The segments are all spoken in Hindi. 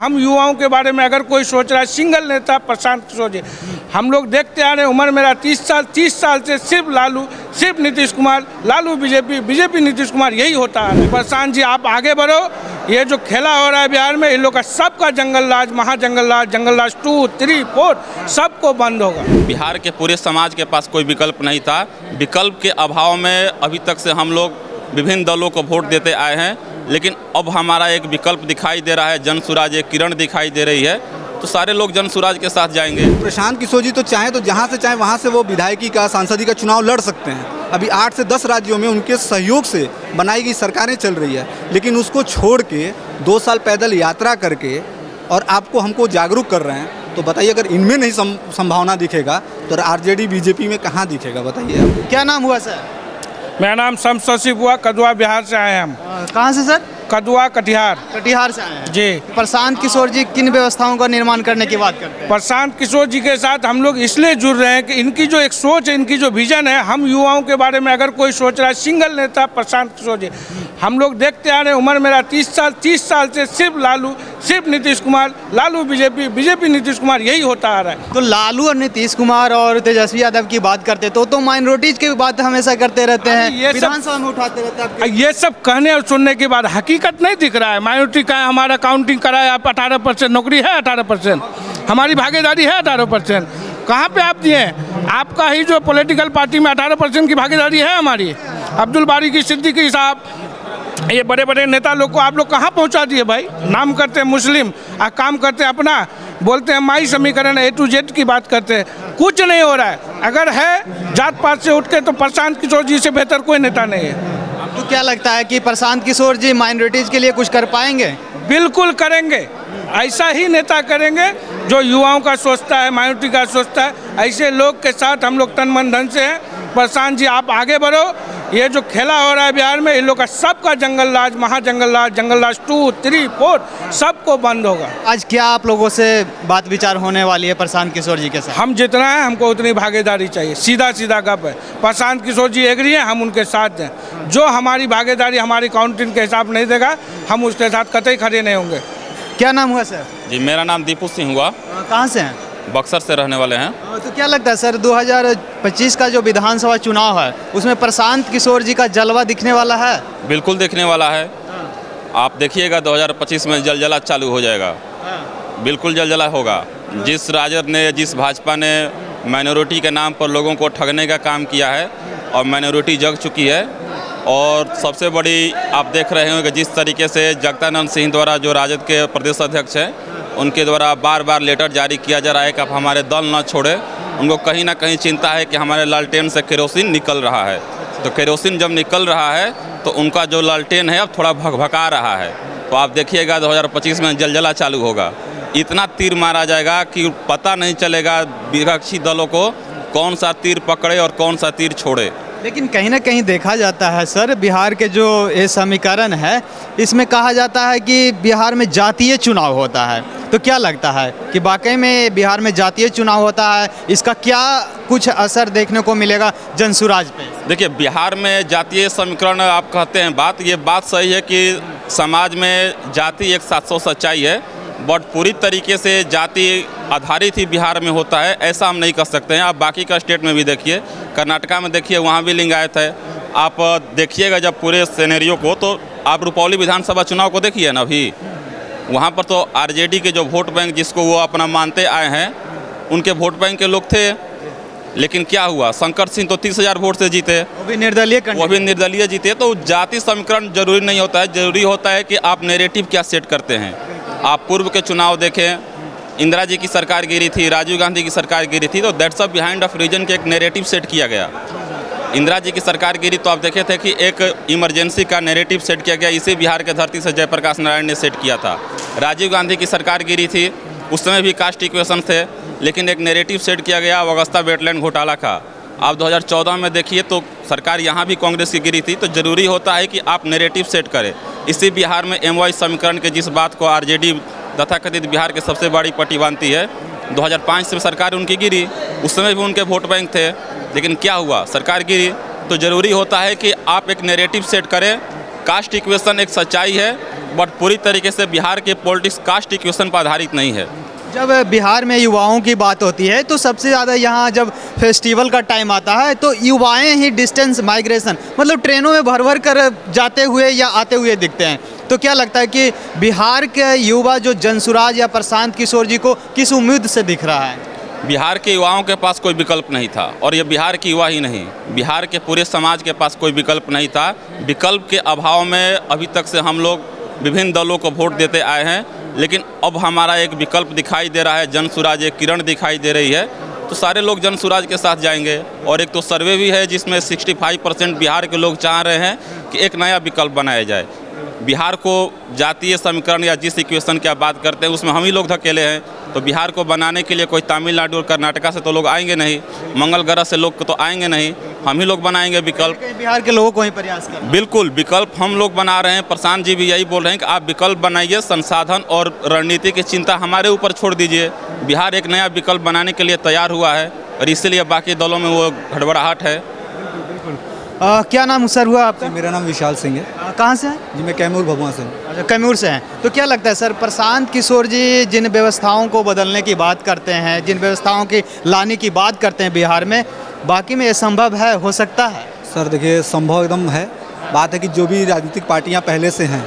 हम युवाओं के बारे में अगर कोई सोच रहा है, सिंगल नेता प्रशांत किशोर जी। हम लोग देखते आ रहे हैं, उम्र मेरा 30 साल से सिर्फ लालू, सिर्फ नीतीश कुमार, लालू बीजेपी, बीजेपी नीतीश कुमार, यही होता है। प्रशांत जी आप आगे बढ़ो। ये जो खेला हो रहा है बिहार में, इन लोग का सबका जंगल राज, महाजंगल राज, जंगल राज 2, 3, 4 सबको बंद होगा। बिहार के पूरे समाज के पास कोई विकल्प नहीं था। विकल्प के अभाव में अभी तक से हम लोग विभिन्न दलों को वोट देते आए हैं, लेकिन अब हमारा एक विकल्प दिखाई दे रहा है, जन सुराज, एक किरण दिखाई दे रही है, तो सारे लोग जन सुराज के साथ जाएंगे। प्रशांत किशोर जी तो चाहे तो जहाँ से चाहे वहाँ से वो विधायकी का, सांसदी का चुनाव लड़ सकते हैं। अभी 8 से 10 राज्यों में उनके सहयोग से बनाई गई सरकारें चल रही है, लेकिन उसको छोड़ के 2 साल पैदल यात्रा करके और आपको हमको जागरूक कर रहे हैं, तो बताइए अगर इनमें नहीं संभावना दिखेगा तो आरजेडी बीजेपी में कहाँ दिखेगा, बताइए आप। क्या नाम हुआ सर? मेरा नाम शमशोसी हुआ, कदुआ बिहार से आए हैं हम। कहाँ से सर? कदुआ कटिहार कटिहार से आए हैं जी। प्रशांत किशोर जी किन व्यवस्थाओं का निर्माण करने की बात करते हैं? प्रशांत किशोर जी के साथ हम लोग इसलिए जुड़ रहे हैं कि इनकी जो एक सोच है, इनकी जो विजन है, हम युवाओं के बारे में अगर कोई सोच रहा है, सिंगल नेता प्रशांत किशोर जी। हम लोग देखते आ रहे हैं, उम्र मेरा 30 साल से सिर्फ लालू, सिर्फ नीतीश कुमार, लालू बीजेपी, बीजेपी नीतीश कुमार, यही होता आ रहा है। तो लालू और नीतीश कुमार और तेजस्वी यादव की बात करते तो माइनॉरिटीज की बात हमेशा करते रहते हैं, विधानसभा में उठाते रहते हैं। ये सब कहने और सुनने के बाद हकीकत नहीं दिख रहा है। माइनॉरिटी का हमारा काउंटिंग कराए आप 18% नौकरी है, 18% हमारी भागीदारी है, 18% कहाँ पे आप दिए? आपका ही जो पॉलिटिकल पार्टी में 18% की भागीदारी है हमारी। अब्दुल बारी की सिद्दीकी साहब, ये बड़े बड़े नेता लोग को आप लोग कहाँ पहुँचा दिए भाई? नाम करते हैं मुस्लिम और काम करते हैं अपना, बोलते हैं माई समीकरण A to Z की बात करते हैं। कुछ नहीं हो रहा है। अगर है जात पात से उठ के, तो प्रशांत किशोर जी से बेहतर कोई नेता नहीं है। तो क्या लगता है कि प्रशांत किशोर जी माइनॉरिटीज के लिए कुछ कर पाएंगे? बिल्कुल करेंगे। ऐसा ही नेता करेंगे जो युवाओं का सोचता है, माइनॉरिटी का सोचता है। ऐसे लोग के साथ हम लोग तन मन धन से हैं। प्रशांत जी आप आगे बढ़ो। ये जो खेला हो रहा है बिहार में, इन लोग का सबका जंगल राज, महाजंगल राज, जंगल राज 2, 3, 4 सबको बंद होगा। आज क्या आप लोगों से बात विचार होने वाली है प्रशांत किशोर जी के साथ? हम जितना है, हमको उतनी भागीदारी चाहिए। सीधा सीधा गप है। प्रशांत किशोर जी एग्री हैं, हम उनके साथ हैं। जो हमारी भागीदारी हमारी काउंटिंग के हिसाब नहीं देगा, हम उसके साथ कतई खड़े नहीं होंगे। क्या नाम हुआ सर? जी, मेरा नाम दीपू सिंह हुआ। कहाँ से हैं? बक्सर से रहने वाले हैं। तो क्या लगता है सर, 2025 का जो विधानसभा चुनाव है, उसमें प्रशांत किशोर जी का जलवा दिखने वाला है? बिल्कुल दिखने वाला है। आप देखिएगा 2025 में जलजला चालू हो जाएगा। बिल्कुल जलजला होगा। जिस राजद ने, जिस भाजपा ने माइनॉरिटी के नाम पर लोगों को ठगने का काम किया है, और माइनॉरिटी जग चुकी है। और सबसे बड़ी आप देख रहे होंगे जिस तरीके से जगदानंद सिंह द्वारा, जो राजद के प्रदेश अध्यक्ष हैं, उनके द्वारा बार बार लेटर जारी किया जा रहा है कि आप हमारे दल न छोड़े। उनको कहीं ना कहीं चिंता है कि हमारे लालटेन से केरोसिन निकल रहा है। तो केरोसिन जब निकल रहा है तो उनका जो लालटेन है अब थोड़ा भकभका रहा है। तो आप देखिएगा 2025 में जलजला चालू होगा। इतना तीर मारा जाएगा कि पता नहीं चलेगा विपक्षी दलों को कौन सा तीर पकड़े और कौन सा तीर छोड़े। लेकिन कहीं ना कहीं देखा जाता है सर, बिहार के जो ये समीकरण है, इसमें कहा जाता है कि बिहार में जातीय चुनाव होता है। तो क्या लगता है कि वाकई में बिहार में जातीय चुनाव होता है? इसका क्या कुछ असर देखने को मिलेगा जनसुराज पे? देखिए, बिहार में जातीय समीकरण आप कहते हैं बात, ये बात सही है कि समाज में जाति एक 700 सच्चाई है, बट पूरी तरीके से जाति आधारित ही बिहार में होता है ऐसा हम नहीं कह सकते हैं। आप बाकी का स्टेट में भी देखिए, कर्नाटका में देखिए, वहाँ भी लिंगायत है। आप देखिएगा जब पूरे सिनेरियो को, तो आप रुपौली विधानसभा चुनाव को देखिए ना, अभी वहाँ पर तो आरजेडी के जो वोट बैंक, जिसको वो अपना मानते आए हैं, उनके वोट बैंक के लोग थे। लेकिन क्या हुआ, शंकर सिंह तो 30,000 वोट से जीते, वो भी निर्दलीय जीते। तो जाति समीकरण जरूरी नहीं होता है। जरूरी होता है कि आप नैरेटिव क्या सेट करते हैं। आप पूर्व के चुनाव देखें, इंदिरा जी की सरकार गिरी थी, राजीव गांधी की सरकार गिरी थी, तो that's a behind of reason के एक नैरेटिव सेट किया गया। इंदिरा जी की सरकार गिरी तो आप देखे थे कि एक इमरजेंसी का नैरेटिव सेट किया गया। इसी बिहार के धरती से जयप्रकाश नारायण ने सेट किया था। राजीव गांधी की सरकार गिरी थी, उस समय भी कास्ट इक्वेशन थे, लेकिन एक नैरेटिव सेट किया गया अगस्ता वेटलैंड घोटाला का। आप 2014 में देखिए तो सरकार यहाँ भी कांग्रेस की गिरी थी। तो ज़रूरी होता है कि आप नैरेटिव सेट करें। इसी बिहार में MY समीकरण के जिस बात को आरजेडी तथाकथित बिहार के सबसे बड़ी पट्टी बांधती है, 2005 से सरकार उनकी गिरी, उस समय भी उनके वोट बैंक थे, लेकिन क्या हुआ, सरकार गिरी। तो ज़रूरी होता है कि आप एक नैरेटिव सेट करें। कास्ट इक्वेशन एक सच्चाई है, बट पूरी तरीके से बिहार के पॉलिटिक्स कास्ट इक्वेशन पर आधारित नहीं है। जब बिहार में युवाओं की बात होती है तो सबसे ज़्यादा यहाँ जब फेस्टिवल का टाइम आता है तो युवाएं ही डिस्टेंस माइग्रेशन मतलब ट्रेनों में भर भर कर जाते हुए या आते हुए दिखते हैं। तो क्या लगता है कि बिहार के युवा जो जनसुराज या प्रशांत किशोर जी को किस उम्मीद से दिख रहा है? बिहार के युवाओं के पास कोई विकल्प नहीं था, और ये बिहार के युवा ही नहीं, बिहार के पूरे समाज के पास कोई विकल्प नहीं था। विकल्प के अभाव में अभी तक से हम लोग विभिन्न दलों को वोट देते आए हैं, लेकिन अब हमारा एक विकल्प दिखाई दे रहा है, जनसुराज एक किरण दिखाई दे रही है, तो सारे लोग जनसुराज के साथ जाएंगे। और एक तो सर्वे भी है जिसमें 65% बिहार के लोग चाह रहे हैं कि एक नया विकल्प बनाया जाए। बिहार को जातीय समीकरण या जिस इक्वेशन की आप बात करते हैं उसमें हम ही लोग धकेले हैं, तो बिहार को बनाने के लिए कोई तमिलनाडु और कर्नाटका से तो लोग आएंगे नहीं, मंगल ग्रह से लोग तो आएंगे नहीं, हम ही लोग बनाएंगे विकल्प। बिहार के लोगों को ही प्रयास करना। बिल्कुल विकल्प हम लोग बना रहे हैं। प्रशांत जी भी यही बोल रहे हैं कि आप विकल्प बनाइए, संसाधन और रणनीति की चिंता हमारे ऊपर छोड़ दीजिए। बिहार एक नया विकल्प बनाने के लिए तैयार हुआ है और इसीलिए बाकी दलों में वो गड़बड़ाहट है। क्या नाम सर हुआ आपका? मेरा नाम विशाल सिंह है कहाँ से हैं? जी, मैं कैमूर भभुआ से हूँ। अच्छा, कैमूर से हैं। तो क्या लगता है सर, प्रशांत किशोर जी जिन व्यवस्थाओं को बदलने की बात करते हैं, जिन व्यवस्थाओं की लाने की बात करते हैं बिहार में, बाकी में ये संभव है, हो सकता है? सर देखिए, संभव एकदम है। बात है कि जो भी राजनीतिक पार्टियां पहले से हैं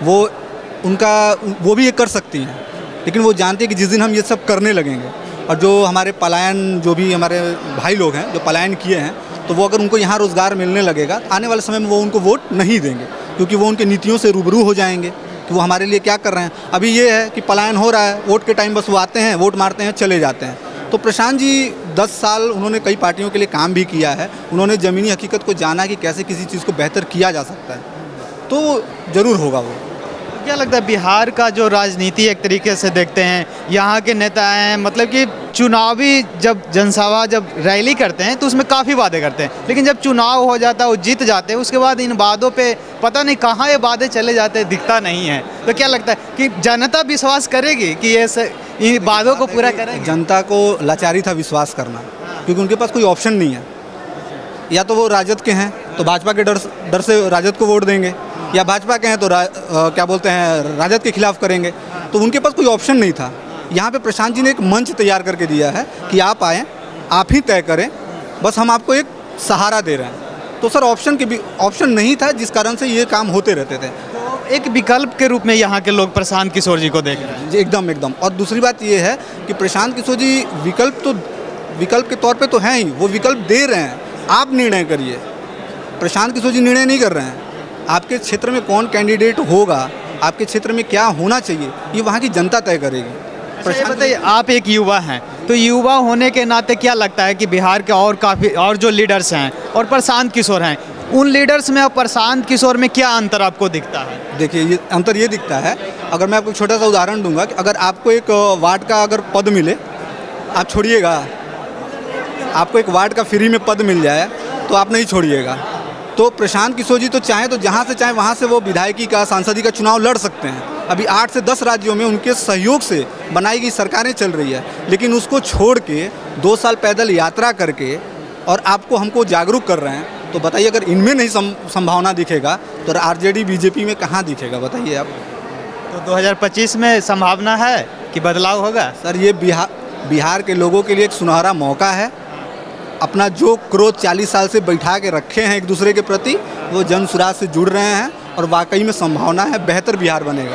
वो भी ये कर सकती हैं, लेकिन वो जानते हैं कि जिस दिन हम ये सब करने लगेंगे और जो हमारे पलायन, जो भी हमारे भाई लोग हैं जो पलायन किए हैं, तो वो अगर उनको यहाँ रोज़गार मिलने लगेगा, आने वाले समय में वो उनको वोट नहीं देंगे, क्योंकि वो उनके नीतियों से रूबरू हो जाएंगे कि वो हमारे लिए क्या कर रहे हैं। अभी ये है कि पलायन हो रहा है, वोट के टाइम बस वो आते हैं, वोट मारते हैं, चले जाते हैं। तो प्रशांत जी 10 साल उन्होंने कई पार्टियों के लिए काम भी किया है, उन्होंने ज़मीनी हकीकत को जाना कि कैसे किसी चीज़ को बेहतर किया जा सकता है, तो ज़रूर होगा वो। क्या लगता है बिहार का जो राजनीति एक तरीके से देखते हैं, यहाँ के नेता हैं, मतलब कि चुनावी जब जनसभा जब रैली करते हैं तो उसमें काफ़ी वादे करते हैं, लेकिन जब चुनाव हो जाता है वो जीत जाते हैं, उसके बाद इन वादों पे पता नहीं कहाँ ये वादे चले जाते हैं, दिखता नहीं है। तो क्या लगता है कि जनता विश्वास करेगी कि ये इन वादों को पूरा करेगी? जनता को लाचारी था विश्वास करना, क्योंकि उनके पास कोई ऑप्शन नहीं है। या तो वो राजद के हैं तो भाजपा के डर से राजद को वोट देंगे, या भाजपा के हैं तो क्या बोलते हैं राजद के खिलाफ करेंगे, तो उनके पास कोई ऑप्शन नहीं था। यहाँ पे प्रशांत जी ने एक मंच तैयार करके दिया है कि आप आएँ, आप ही तय करें, बस हम आपको एक सहारा दे रहे हैं। तो सर ऑप्शन नहीं था, जिस कारण से ये काम होते रहते थे। तो एक विकल्प के रूप में यहाँ के लोग प्रशांत किशोर जी को देख रहे हैं। जी एकदम। और दूसरी बात ये है कि प्रशांत किशोर जी विकल्प के तौर पे तो हैं ही, वो विकल्प दे रहे हैं, आप निर्णय करिए। प्रशांत किशोर जी निर्णय नहीं कर रहे हैं। आपके क्षेत्र में कौन कैंडिडेट होगा, आपके क्षेत्र में क्या होना चाहिए, ये वहाँ की जनता तय करेगी। बताइए, आप एक युवा हैं, तो युवा होने के नाते क्या लगता है कि बिहार के और जो लीडर्स हैं और प्रशांत किशोर हैं, उन लीडर्स में और प्रशांत किशोर में क्या अंतर आपको दिखता है? देखिए, ये अंतर ये दिखता है, अगर मैं आपको एक छोटा सा उदाहरण दूंगा कि अगर आपको एक वार्ड का अगर पद मिले, आप छोड़िएगा, आपको एक वार्ड का फ्री में पद मिल जाए तो आप नहीं छोड़िएगा। तो प्रशांत किशोर जी तो चाहें तो जहाँ से चाहें वहाँ से वो विधायकी का, सांसदी का चुनाव लड़ सकते हैं। अभी 8 से 10 राज्यों में उनके सहयोग से बनाई गई सरकारें चल रही है, लेकिन उसको छोड़ के 2 साल पैदल यात्रा करके और हमको जागरूक कर रहे हैं। तो बताइए, अगर इनमें नहीं संभावना दिखेगा तो आरजेडी बीजेपी में कहाँ दिखेगा, बताइए आप। तो 2025 में संभावना है कि बदलाव होगा? सर, ये बिहार के लोगों के लिए एक सुनहरा मौका है। अपना जो क्रोध 40 साल से बैठा के रखे हैं एक दूसरे के प्रति, वो जनसुराज से जुड़ रहे हैं और वाकई में संभावना है बेहतर बिहार बनेगा।